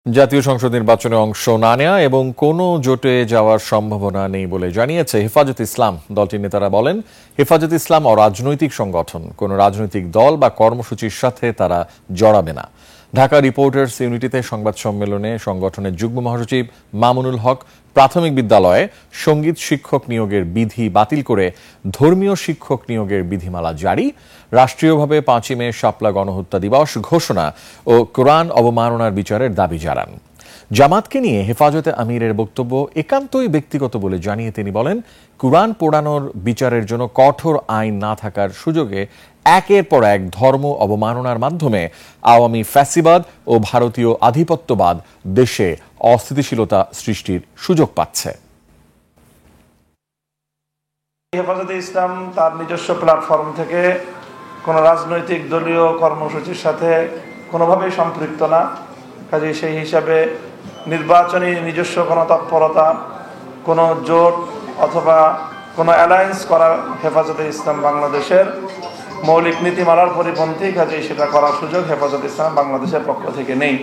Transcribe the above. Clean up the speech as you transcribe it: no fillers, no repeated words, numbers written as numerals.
জাতীয় সংসদ নির্বাচনে অংশ না নেয়া এবং কোনো জোটে যাওয়ার সম্ভাবনা নেই বলে জানিয়েছে হেফাজত ইসলাম। দলটির নেতারা বলেন, হেফাজত ইসলাম অরাজনৈতিক সংগঠন, কোনো রাজনৈতিক দল বা কর্মসূচির সাথে তারা জড়াবে না। ঢাকা রিপোর্টার্স ইউনিটিতে সংবাদ সম্মেলনে সংগঠনের যুগ্ম মহাসচিব মামুনুল হক প্রাথমিক বিদ্যালয়ে সঙ্গীত শিক্ষক নিয়োগের বিধি বাতিল করে ধর্মীয় শিক্ষক নিয়োগের বিধিমালা জারি, রাষ্ট্রীয়ভাবে 5ই মে শাপলা গণহত্যা দিবস ঘোষণা ও কোরআন অবমাননার বিচারের দাবি জানান। জামাতকে নিয়ে হেফাজতে আমিরের বক্তব্য একান্তই ব্যক্তিগত বলে জানিয়ে তিনি বলেন, কোরআন পোড়ানোর বিচারের জন্য কঠোর আইন না থাকার সুযোগে একের পর এক ধর্ম অবমাননার মাধ্যমে আওয়ামী ফ্যাসিবাদ ও ভারতীয় আধিপত্যবাদ দেশে অস্থিতিশীলতা সৃষ্টির সুযোগ পাচ্ছে। হেফাজতে ইসলাম তার নিজস্ব প্ল্যাটফর্ম থেকে কোনো রাজনৈতিক দলীয় কর্মসূচির সাথে কোনোভাবেই সম্পৃক্ত না। কাজে সেই হিসাবে নির্বাচনী নিজস্ব কোনো তৎপরতা, কোনো জোট অথবা কোনো অ্যালায়েন্স করা হেফাজতে ইসলাম বাংলাদেশের মৌলিক নীতিমালার পরিপন্থী। কাজে সেটা করার সুযোগ হেফাজতে ইসলাম বাংলাদেশের পক্ষ থেকে নেই।